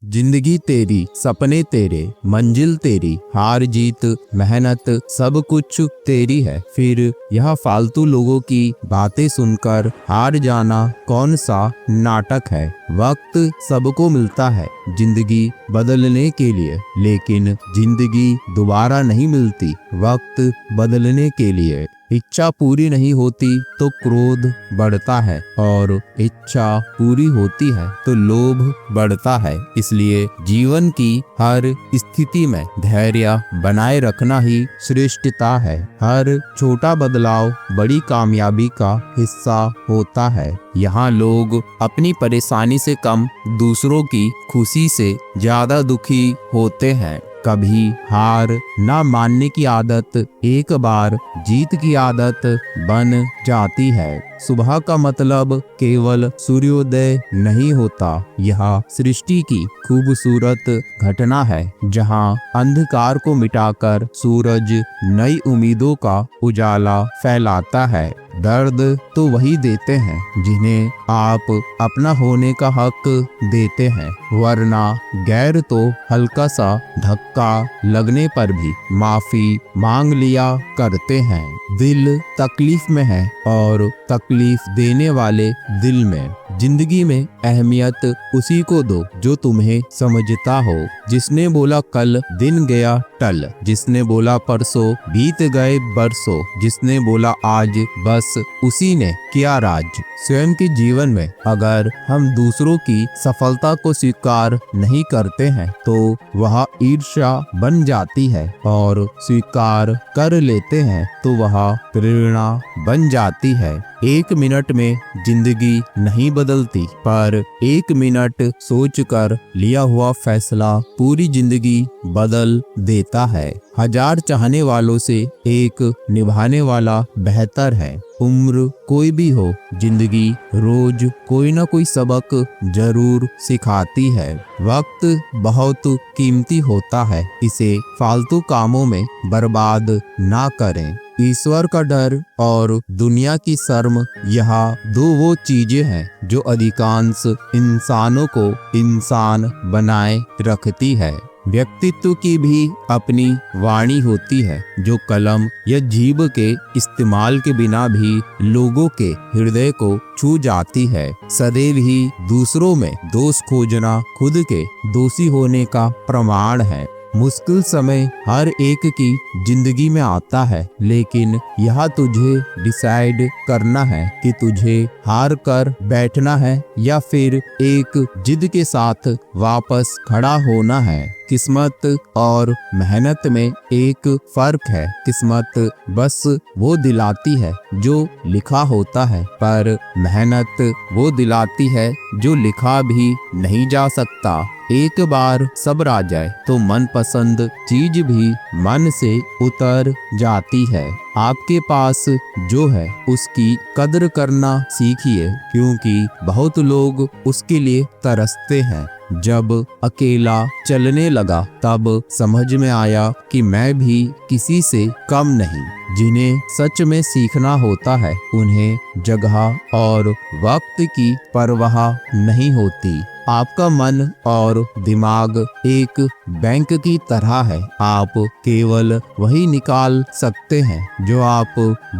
जिंदगी तेरी, सपने तेरे, मंजिल तेरी, हार जीत मेहनत सब कुछ तेरी है। फिर यह फालतू लोगों की बातें सुनकर हार जाना कौन सा नाटक है। वक्त सबको मिलता है जिंदगी बदलने के लिए, लेकिन जिंदगी दोबारा नहीं मिलती वक्त बदलने के लिए। इच्छा पूरी नहीं होती तो क्रोध बढ़ता है और इच्छा पूरी होती है तो लोभ बढ़ता है। इसलिए जीवन की हर स्थिति में धैर्य बनाए रखना ही श्रेष्ठता है। हर छोटा बदलाव बड़ी कामयाबी का हिस्सा होता है। यहाँ लोग अपनी परेशानी से कम दूसरों की खुशी से ज्यादा दुखी होते हैं। कभी हार ना मानने की आदत एक बार जीत की आदत बन जाती है। सुबह का मतलब केवल सूर्योदय नहीं होता, यह सृष्टि की खूबसूरत घटना है जहां अंधकार को मिटाकर सूरज नई उम्मीदों का उजाला फैलाता है। दर्द तो वही देते हैं जिन्हें आप अपना होने का हक देते हैं, वरना गैर तो हल्का सा धक्का लगने पर भी माफी मांग लिया करते हैं। दिल तकलीफ में है और तकलीफ देने वाले दिल में। जिंदगी में अहमियत उसी को दो जो तुम्हें समझता हो। जिसने बोला कल दिन गया टल, जिसने बोला परसों बीत गए बरसों, जिसने बोला आज बस उसी ने किया राज। स्वयं के जीवन में अगर हम दूसरों की सफलता को स्वीकार नहीं करते हैं तो वह ईर्ष्या बन जाती है, और स्वीकार कर लेते हैं तो वह प्रेरणा बन जाती है। एक मिनट में जिंदगी नहीं बदलती, पर एक मिनट सोचकर लिया हुआ फैसला पूरी जिंदगी बदल देता है। हजार चाहने वालों से एक निभाने वाला बेहतर है। उम्र कोई भी हो, जिंदगी रोज कोई ना कोई सबक जरूर सिखाती है। वक्त बहुत कीमती होता है, इसे फालतू कामों में बर्बाद ना करें। ईश्वर का डर और दुनिया की शर्म, यह दो वो चीजें हैं जो अधिकांश इंसानों को इंसान बनाए रखती है। व्यक्तित्व की भी अपनी वाणी होती है जो कलम या जीभ के इस्तेमाल के बिना भी लोगों के हृदय को छू जाती है। सदैव ही दूसरों में दोष खोजना खुद के दोषी होने का प्रमाण है। मुश्किल समय हर एक की जिंदगी में आता है, लेकिन यह तुझे डिसाइड करना है कि तुझे हार कर बैठना है या फिर एक जिद के साथ वापस खड़ा होना है। किस्मत और मेहनत में एक फर्क है। किस्मत बस वो दिलाती है जो लिखा होता है, पर मेहनत वो दिलाती है जो लिखा भी नहीं जा सकता। एक बार सब्र आ जाए तो मनपसंद चीज भी मन से उतर जाती है। आपके पास जो है उसकी कद्र करना सीखिए, क्योंकि बहुत लोग उसके लिए तरसते हैं। जब अकेला चलने लगा तब समझ में आया कि मैं भी किसी से कम नहीं। जिन्हें सच में सीखना होता है उन्हें जगह और वक्त की परवाह नहीं होती। आपका मन और दिमाग एक बैंक की तरह है। आप केवल वही निकाल सकते हैं जो आप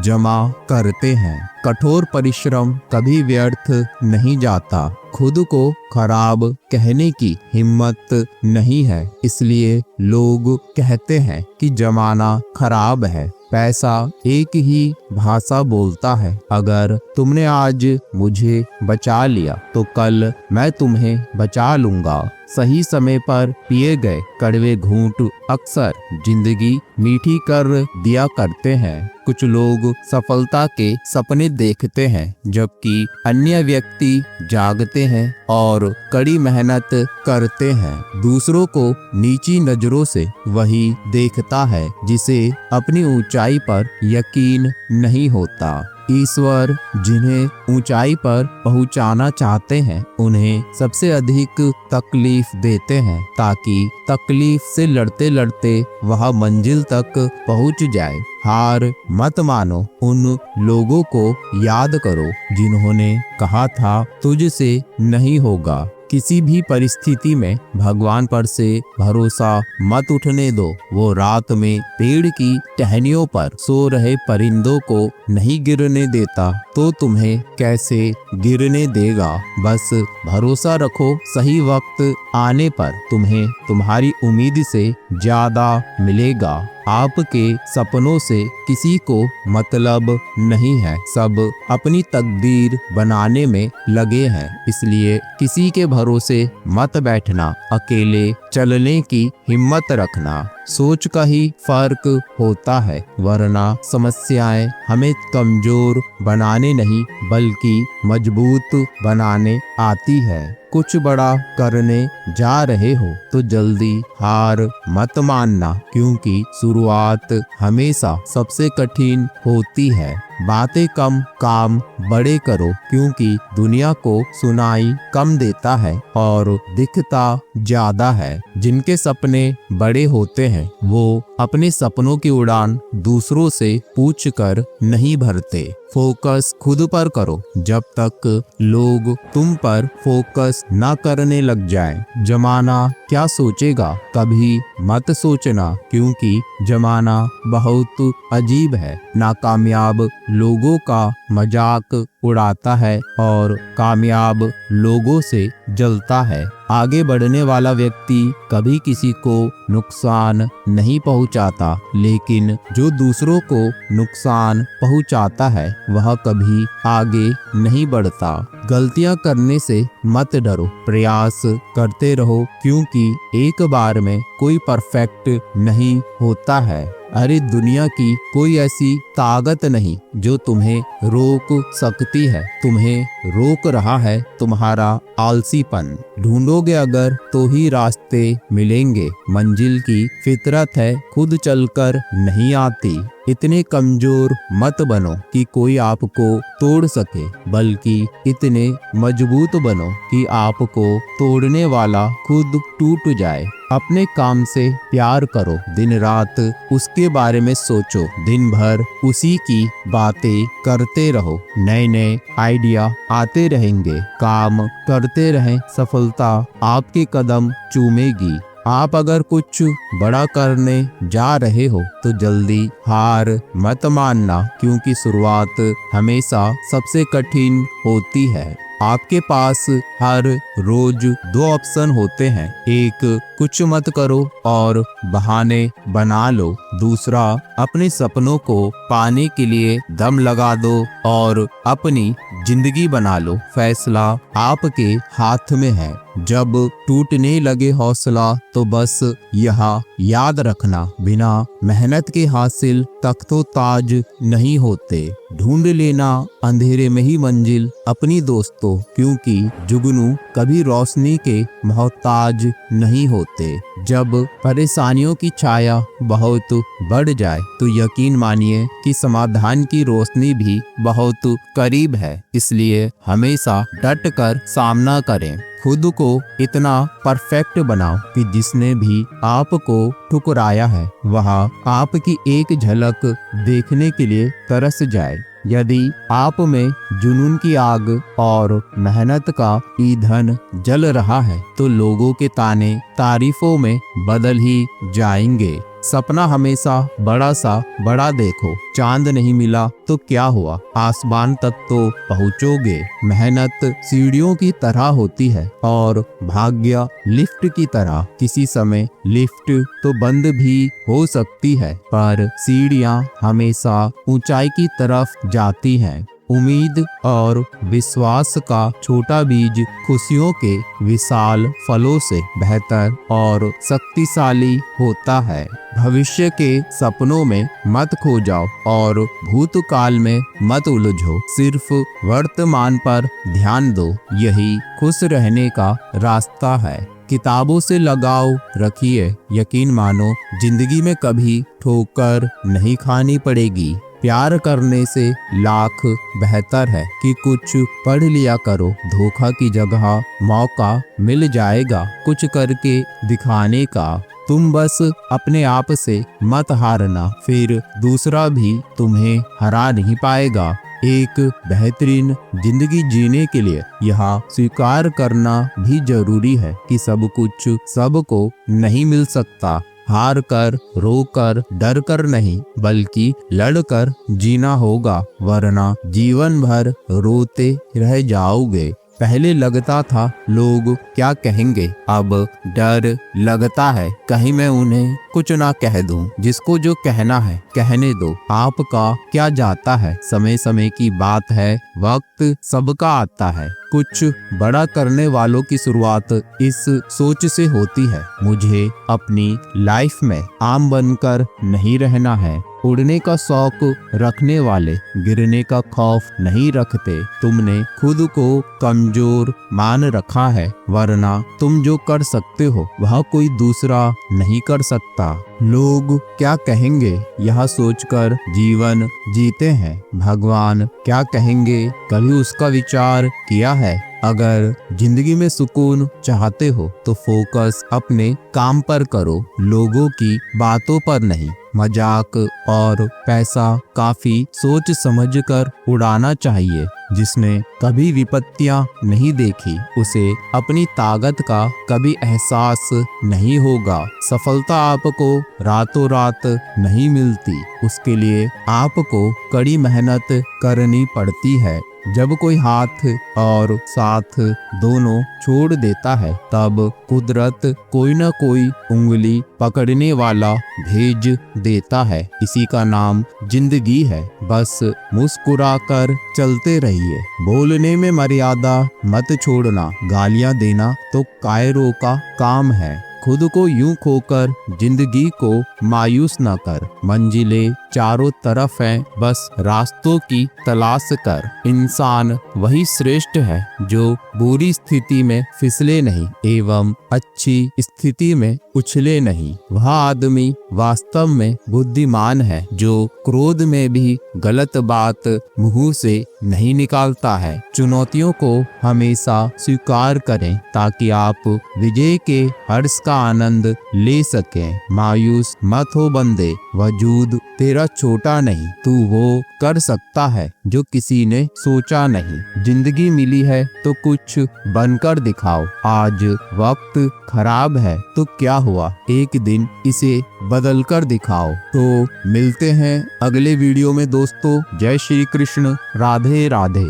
जमा करते हैं। कठोर परिश्रम कभी व्यर्थ नहीं जाता। खुद को खराब कहने की हिम्मत नहीं है, इसलिए लोग कहते हैं कि जमाना खराब है। पैसा एक ही भाषा बोलता है। अगर तुमने आज मुझे बचा लिया तो कल मैं तुम्हें बचा लूंगा। सही समय पर पिए गए कड़वे घूंट अक्सर जिंदगी मीठी कर दिया करते हैं। कुछ लोग सफलता के सपने देखते हैं, जबकि अन्य व्यक्ति जागते हैं और कड़ी मेहनत करते हैं। दूसरों को नीची नजरों से वही देखता है जिसे अपनी ऊंचाई पर यकीन नहीं होता। ईश्वर जिन्हें ऊंचाई पर पहुंचाना चाहते हैं उन्हें सबसे अधिक तकलीफ देते हैं, ताकि तकलीफ से लड़ते लड़ते वह मंजिल तक पहुंच जाए। हार मत मानो, उन लोगों को याद करो जिन्होंने कहा था तुझसे नहीं होगा। किसी भी परिस्थिति में भगवान पर से भरोसा मत उठने दो। वो रात में पेड़ की टहनियों पर सो रहे परिंदों को नहीं गिरने देता तो तुम्हें कैसे गिरने देगा। बस भरोसा रखो, सही वक्त आने पर तुम्हें तुम्हारी उम्मीद से ज्यादा मिलेगा। आपके सपनों से किसी को मतलब नहीं है, सब अपनी तकदीर बनाने में लगे हैं। इसलिए किसी के भरोसे मत बैठना, अकेले चलने की हिम्मत रखना। सोच का ही फर्क होता है, वरना समस्याएं हमें कमजोर बनाने नहीं बल्कि मजबूत बनाने आती है। कुछ बड़ा करने जा रहे हो तो जल्दी हार मत मानना, क्योंकि शुरुआत हमेशा सबसे कठिन होती है। बातें कम, काम बड़े करो, क्योंकि दुनिया को सुनाई कम देता है और दिखता ज्यादा है। जिनके सपने बड़े होते हैं वो अपने सपनों की उड़ान दूसरों से पूछकर नहीं भरते। फोकस खुद पर करो जब तक लोग तुम पर फोकस न करने लग जाएं। जमाना क्या सोचेगा कभी मत सोचना, क्योंकि जमाना बहुत अजीब है। नाकामयाब लोगों का मजाक उड़ाता है और कामयाब लोगों से जलता है। आगे बढ़ने वाला व्यक्ति कभी किसी को नुकसान नहीं पहुंचाता, लेकिन जो दूसरों को नुकसान पहुंचाता है वह कभी आगे नहीं बढ़ता। गलतियां करने से मत डरो, प्रयास करते रहो, क्योंकि एक बार में कोई परफेक्ट नहीं होता है। अरे दुनिया की कोई ऐसी ताकत नहीं जो तुम्हें रोक सकती है। तुम्हें रोक रहा है तुम्हारा आलसीपन। ढूंढोगे अगर तो ही रास्ते मिलेंगे। मंजिल की फितरत है, खुद चलकर नहीं आती। इतने कमजोर मत बनो कि कोई आपको तोड़ सके, बल्कि इतने मजबूत बनो कि आपको तोड़ने वाला खुद टूट जाए। अपने काम से प्यार करो, दिन रात उसके बारे में सोचो, दिन भर उसी की बातें करते रहो। नए नए आइडिया आते रहेंगे, काम करते रहें, सफलता आपके कदम चूमेगी। आप अगर कुछ बड़ा करने जा रहे हो तो जल्दी हार मत मानना, क्योंकि शुरुआत हमेशा सबसे कठिन होती है। आपके पास हर रोज दो ऑप्शन होते हैं, एक कुछ मत करो और बहाने बना लो, दूसरा अपने सपनों को पाने के लिए दम लगा दो और अपनी जिंदगी बना लो। फैसला आपके हाथ में है। जब टूटने लगे हौसला तो बस यह याद रखना, बिना मेहनत के हासिल तख्तो ताज नहीं होते। ढूंढ लेना अंधेरे में ही मंजिल अपनी दोस्तों, क्योंकि जुगनू कभी रोशनी के मोहताज नहीं होते। जब परेशानियों की छाया बहुत बढ़ जाए तो यकीन मानिए कि समाधान की रोशनी भी बहुत करीब है। इसलिए हमेशा डट कर सामना करें। खुद को इतना परफेक्ट बनाओ कि जिसने भी आपको ठुकराया है वह आपकी एक झलक देखने के लिए तरस जाए। यदि आप में जुनून की आग और मेहनत का ईंधन जल रहा है तो लोगों के ताने तारीफों में बदल ही जाएंगे। सपना हमेशा बड़ा सा बड़ा देखो। चांद नहीं मिला तो क्या हुआ, आसमान तक तो पहुँचोगे। मेहनत सीढ़ियों की तरह होती है और भाग्य लिफ्ट की तरह। किसी समय लिफ्ट तो बंद भी हो सकती है, पर सीढ़ियाँ हमेशा ऊंचाई की तरफ जाती हैं। उम्मीद और विश्वास का छोटा बीज खुशियों के विशाल फलों से बेहतर और शक्तिशाली होता है। भविष्य के सपनों में मत खो जाओ और भूतकाल में मत उलझो। सिर्फ वर्तमान पर ध्यान दो, यही खुश रहने का रास्ता है। किताबों से लगाव रखिए, यकीन मानो जिंदगी में कभी ठोकर नहीं खानी पड़ेगी। प्यार करने से लाख बेहतर है कि कुछ पढ़ लिया करो। धोखा की जगह मौका मिल जाएगा कुछ करके दिखाने का। तुम बस अपने आप से मत हारना, फिर दूसरा भी तुम्हें हरा नहीं पाएगा। एक बेहतरीन जिंदगी जीने के लिए यह स्वीकार करना भी जरूरी है कि सब कुछ सबको नहीं मिल सकता। हार कर, रो कर, डर कर नहीं, बल्कि लड़ कर जीना होगा, वरना जीवन भर रोते रह जाओगे। पहले लगता था लोग क्या कहेंगे, अब डर लगता है कहीं मैं उन्हें कुछ ना कह दूं। जिसको जो कहना है कहने दो, आपका क्या जाता है। समय समय की बात है, वक्त सबका आता है। कुछ बड़ा करने वालों की शुरुआत इस सोच से होती है, मुझे अपनी लाइफ में आम बनकर नहीं रहना है। उड़ने का शौक रखने वाले गिरने का खौफ नहीं रखते। तुमने खुद को कमजोर मान रखा है, वरना तुम जो कर सकते हो वह कोई दूसरा नहीं कर सकता। लोग क्या कहेंगे यह सोचकर जीवन जीते हैं। भगवान क्या कहेंगे कभी उसका विचार किया है। अगर जिंदगी में सुकून चाहते हो तो फोकस अपने काम पर करो, लोगों की बातों पर नहीं। मजाक और पैसा काफी सोच समझकर उड़ाना चाहिए। जिसने कभी विपत्तियां नहीं देखी उसे अपनी ताकत का कभी एहसास नहीं होगा। सफलता आपको रातों रात नहीं मिलती, उसके लिए आपको कड़ी मेहनत करनी पड़ती है। जब कोई हाथ और साथ दोनों छोड़ देता है, तब कुदरत कोई न कोई उंगली पकड़ने वाला भेज देता है। इसी का नाम जिंदगी है। बस मुस्कुराकर चलते रहिए। बोलने में मर्यादा मत छोड़ना, गालियां देना तो कायरों का काम है। खुद को यूं खोकर जिंदगी को मायूस न कर। मंजिलें चारों तरफ हैं, बस रास्तों की तलाश कर। इंसान वही श्रेष्ठ है जो बुरी स्थिति में फिसले नहीं एवं अच्छी स्थिति में उछले नहीं। वह आदमी वास्तव में बुद्धिमान है जो क्रोध में भी गलत बात मुंह से नहीं निकालता है। चुनौतियों को हमेशा स्वीकार करें ताकि आप विजय के हर्ष का आनंद ले सकें। मायूस मत हो बंदे, वजूद तेरा छोटा नहीं, तू वो कर सकता है जो किसी ने सोचा नहीं। जिंदगी मिली है तो कुछ बनकर दिखाओ। आज वक्त खराब है तो क्या हुआ, एक दिन इसे बदल कर दिखाओ। तो मिलते हैं अगले वीडियो में दोस्तों। जय श्री कृष्ण, राधे राधे।